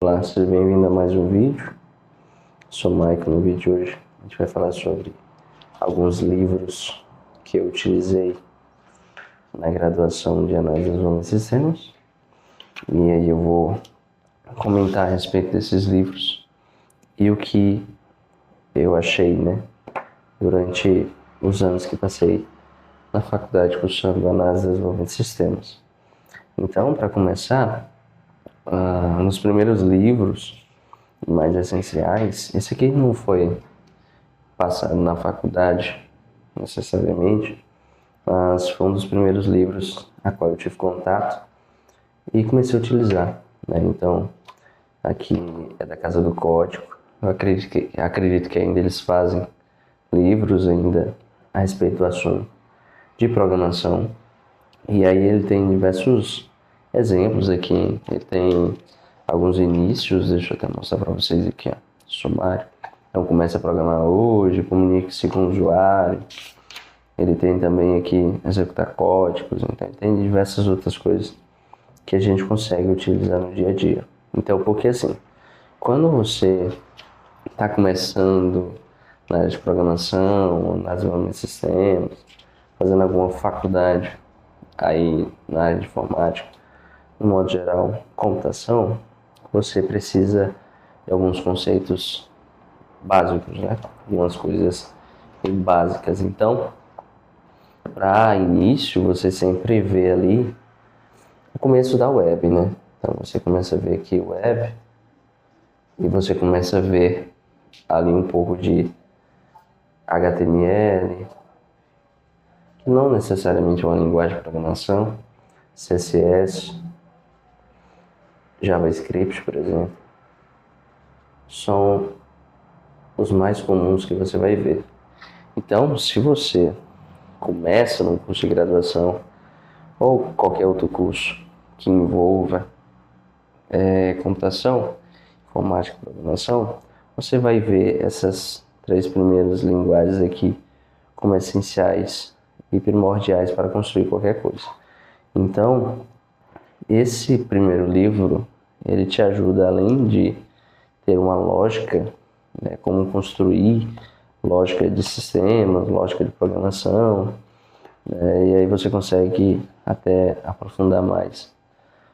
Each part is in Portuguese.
Olá, seja bem-vindo a mais um vídeo. Sou o Michael. No vídeo de hoje a gente vai falar sobre alguns livros que eu utilizei na graduação de análise dos desenvolvimento de sistemas. E aí eu vou comentar a respeito desses livros e o que eu achei, durante os anos que passei na faculdade cursando análise dos desenvolvimento de sistemas. Então, para começar, nos primeiros livros mais essenciais, esse aqui não foi passado na faculdade necessariamente, mas foi um dos primeiros livros a qual eu tive contato e comecei a utilizar, Então, aqui é da Casa do Código. Eu acredito que ainda eles fazem livros ainda a respeito do assunto de programação. E aí ele tem diversos exemplos aqui. Ele tem alguns inícios, deixa eu até mostrar para vocês aqui, sumário. Então, comece a programar hoje, comunique-se com o usuário. Ele tem também aqui executar códigos, então tem diversas outras coisas que a gente consegue utilizar no dia a dia. Então, porque assim, quando você está começando na área de programação, ou na desenvolvimento de sistemas, fazendo alguma faculdade aí na área de informática, no modo geral, computação, você precisa de alguns conceitos básicos, Algumas coisas básicas. Então, para início, você sempre vê ali o começo da web, Então, você começa a ver aqui web e você começa a ver ali um pouco de HTML, que não necessariamente é uma linguagem de programação, CSS, JavaScript, por exemplo, são os mais comuns que você vai ver. Então, se você começa num curso de graduação ou qualquer outro curso que envolva computação, informática e programação, você vai ver essas três primeiras linguagens aqui como essenciais e primordiais para construir qualquer coisa. Então, esse primeiro livro, ele te ajuda, além de ter uma lógica, como construir lógica de sistemas, lógica de programação, e aí você consegue até aprofundar mais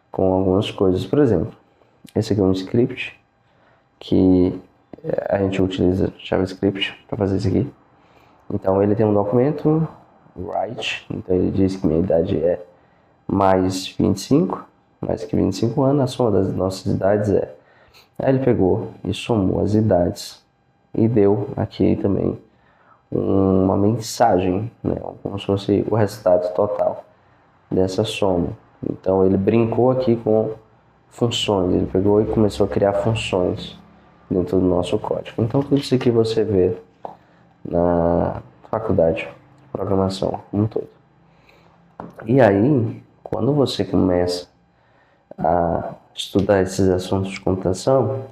com algumas coisas. Por exemplo, esse aqui é um script que a gente utiliza JavaScript para fazer isso aqui. Então ele tem um documento write, então ele diz que minha idade é mais que 25 anos, a soma das nossas idades é. Aí ele pegou e somou as idades e deu aqui também uma mensagem, como se fosse o resultado total dessa soma. Então ele brincou aqui com funções, ele pegou e começou a criar funções dentro do nosso código. Então tudo isso aqui você vê na faculdade de programação como um todo. E aí, quando você começa a estudar esses assuntos de computação,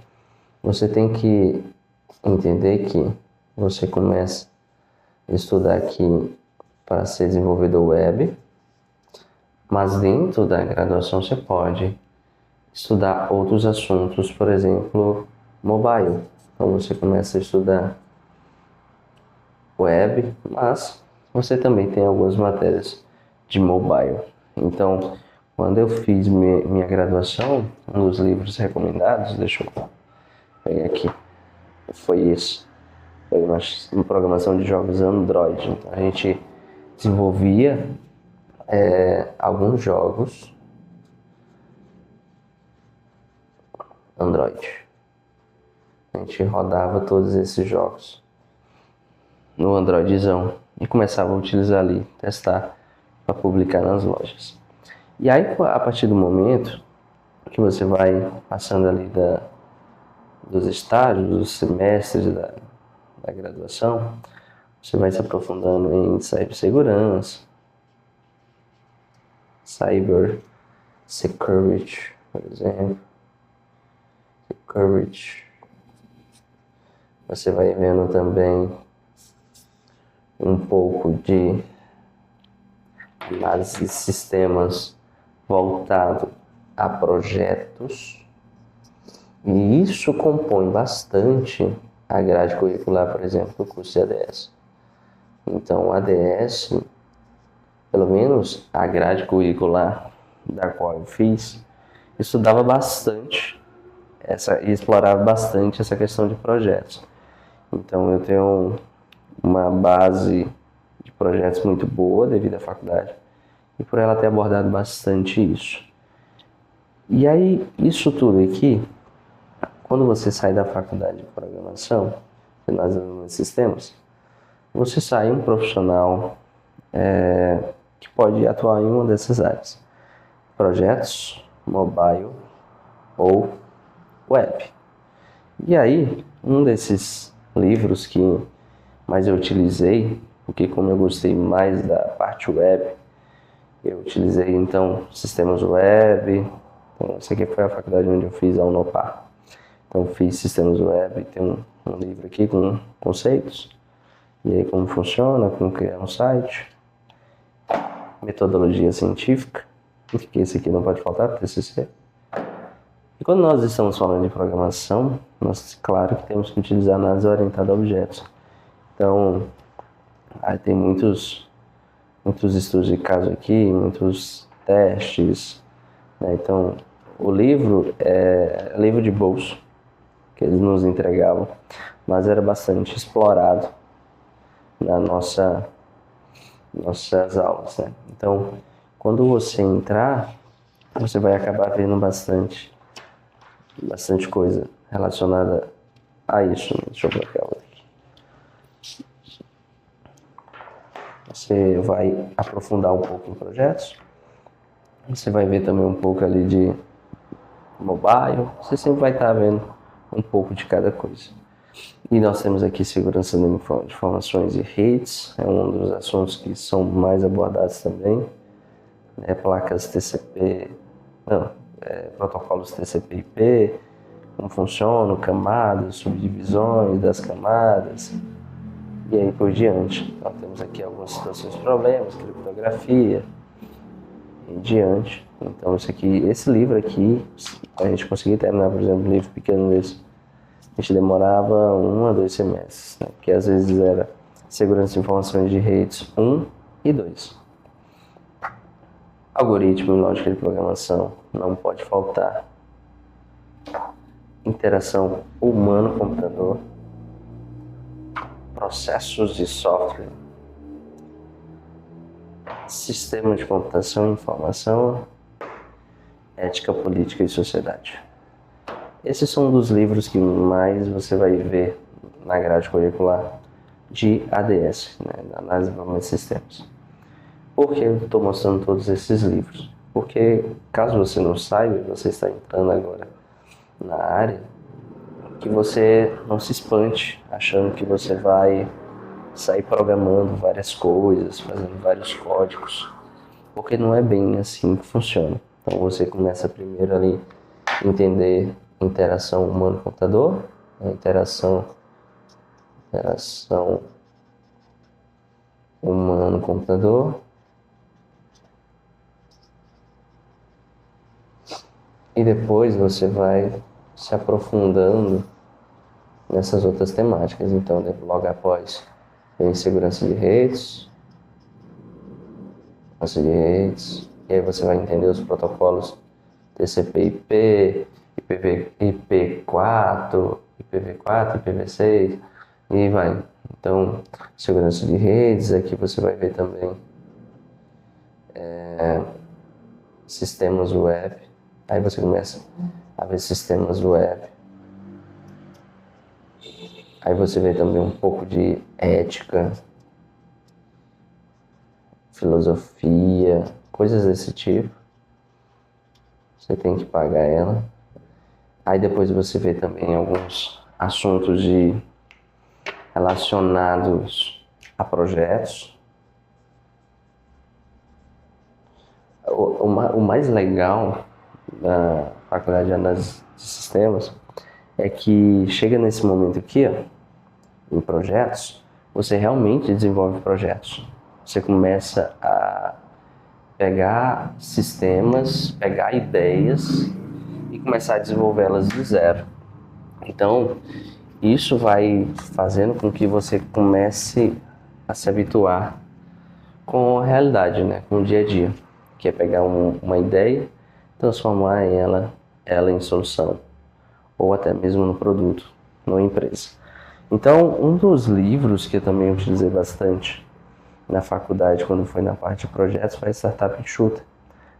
você tem que entender que você começa a estudar aqui para ser desenvolvedor web, mas dentro da graduação você pode estudar outros assuntos, por exemplo, mobile. Então você começa a estudar web, mas você também tem algumas matérias de mobile. Então, quando eu fiz minha graduação, um dos livros recomendados, deixa eu pegar aqui, foi esse. Foi uma programação de jogos Android. Então, a gente desenvolvia alguns jogos Android. A gente rodava todos esses jogos no Androidzão e começava a utilizar ali, testar para publicar nas lojas. E aí, a partir do momento que você vai passando ali dos estágios, dos semestres da graduação, você vai se aprofundando em cibersegurança, cyber security, por exemplo. Você vai vendo também um pouco de análise de sistemas voltado a projetos. E isso compõe bastante a grade curricular, por exemplo, do curso de ADS. Então, o ADS, pelo menos a grade curricular da qual eu fiz, estudava bastante e explorava bastante essa questão de projetos. Então, eu tenho uma base de projetos muito boa devido à faculdade e por ela ter abordado bastante isso. E aí, isso tudo aqui, quando você sai da faculdade de programação, de desenvolvimento de sistemas, você sai um profissional que pode atuar em uma dessas áreas: projetos, mobile ou web. E aí, um desses livros que mais eu utilizei, porque como eu gostei mais da parte web, eu utilizei então sistemas web. Então, essa aqui foi a faculdade onde eu fiz a Unopar. Então, fiz sistemas web, tem um livro aqui com conceitos, e aí como funciona, como criar um site, metodologia científica, que esse aqui não pode faltar, TCC. E quando nós estamos falando de programação, nós, claro que temos que utilizar análise orientada a objetos. Então, aí tem muitos estudos de caso aqui, muitos testes, né? Então, o livro é livro de bolso, que eles nos entregavam, mas era bastante explorado nas nossas aulas, né? Então, quando você entrar, você vai acabar vendo bastante coisa relacionada a isso, né? Deixa eu bloquear outra aqui. Você vai aprofundar um pouco em projetos, você vai ver também um pouco ali de mobile, você sempre vai estar vendo um pouco de cada coisa. E nós temos aqui segurança de informações e redes, é um dos assuntos que são mais abordados também, né? Placas TCP, protocolos TCP/IP, como funcionam, camadas, subdivisões das camadas, e aí por diante. Nós temos aqui algumas situações de problemas, criptografia, e diante. Então esse livro aqui, a gente conseguir terminar, por exemplo, um livro pequeno desse, a gente demorava 1 a 2 semestres, né? Porque às vezes era segurança de informações de redes 1 e 2. Algoritmo e lógica de programação, não pode faltar. Interação humano-computador, processos de software, sistema de computação e informação, ética, política e sociedade. Esses são um dos livros que mais você vai ver na grade curricular de ADS, né, da Análise de Desenvolvimento de Sistemas. Por que eu estou mostrando todos esses livros? Porque, caso você não saiba, você está entrando agora na área, que você não se espante achando que você vai sair programando várias coisas, fazendo vários códigos, porque não é bem assim que funciona. Então você começa primeiro ali a entender interação humano-computador, interação humano-computador, e depois você vai se aprofundando nessas outras temáticas. Então, logo após, vem segurança de redes, e aí você vai entender os protocolos TCP/IP, IP4, IPv6, e vai. Então, segurança de redes, aqui você vai ver também sistemas web. Aí você começa a ver sistemas web. Aí você vê também um pouco de ética, filosofia, coisas desse tipo. Você tem que pagar ela. Aí depois você vê também alguns assuntos relacionados a projetos. O mais legal da Faculdade de Análise de Sistemas é que chega nesse momento aqui, ó, em projetos, você realmente desenvolve projetos. Você começa a pegar sistemas, pegar ideias e começar a desenvolvê-las do zero. Então, isso vai fazendo com que você comece a se habituar com a realidade, né? Com o dia a dia, que é pegar uma ideia, transformar ela em solução, ou até mesmo no produto, numa empresa. Então, um dos livros que eu também utilizei bastante na faculdade, quando foi na parte de projetos, foi a Startup Enxuta.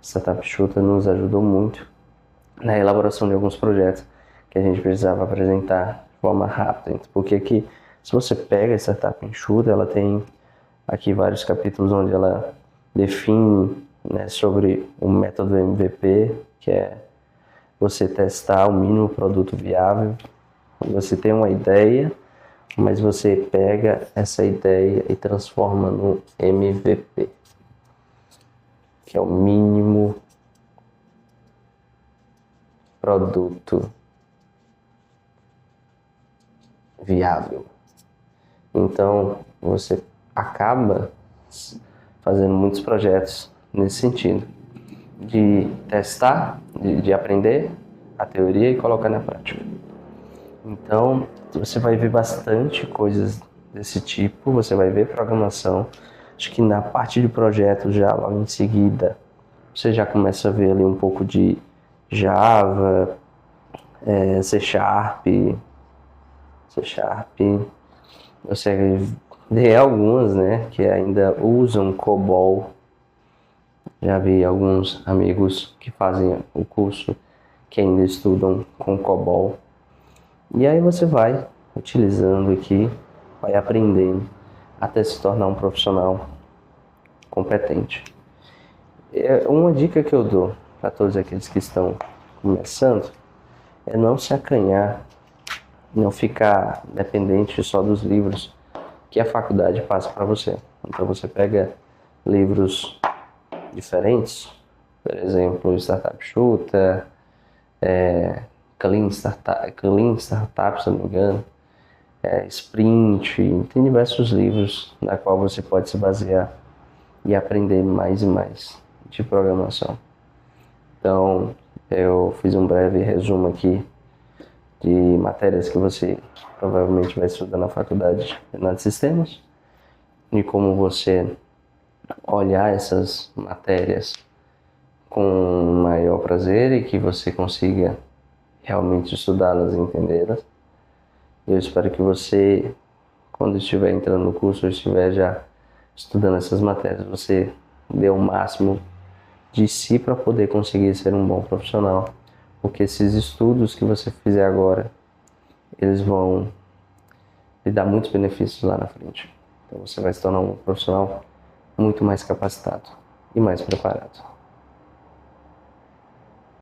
Startup Enxuta nos ajudou muito na elaboração de alguns projetos que a gente precisava apresentar de forma rápida. Porque aqui, se você pega a Startup Enxuta, ela tem aqui vários capítulos onde ela define, né, sobre o método MVP, que é você testar o mínimo produto viável. Você tem uma ideia, mas você pega essa ideia e transforma no MVP, que é o mínimo produto viável. Então, você acaba fazendo muitos projetos nesse sentido, de testar, de aprender a teoria e colocar na prática. Então, você vai ver bastante coisas desse tipo, você vai ver programação. Acho que na parte de projetos já logo em seguida, você já começa a ver ali um pouco de Java, C Sharp, você vê algumas, né, que ainda usam COBOL. Já vi alguns amigos que fazem o curso que ainda estudam com COBOL. E aí você vai utilizando aqui, vai aprendendo até se tornar um profissional competente. Uma dica que eu dou para todos aqueles que estão começando é não se acanhar, não ficar dependente só dos livros que a faculdade passa para você. Então você pega livros diferentes, por exemplo, Startup Enxuta, Clean Startup, se não me engano, Sprint, tem diversos livros na qual você pode se basear e aprender mais e mais de programação. Então, eu fiz um breve resumo aqui de matérias que você provavelmente vai estudar na faculdade de sistemas e como você olhar essas matérias com maior prazer e que você consiga realmente estudá-las e entendê-las. Eu espero que você, quando estiver entrando no curso ou estiver já estudando essas matérias, você dê o máximo de si para poder conseguir ser um bom profissional, porque esses estudos que você fizer agora, eles vão lhe dar muitos benefícios lá na frente. Então você vai se tornar um profissional muito mais capacitado e mais preparado.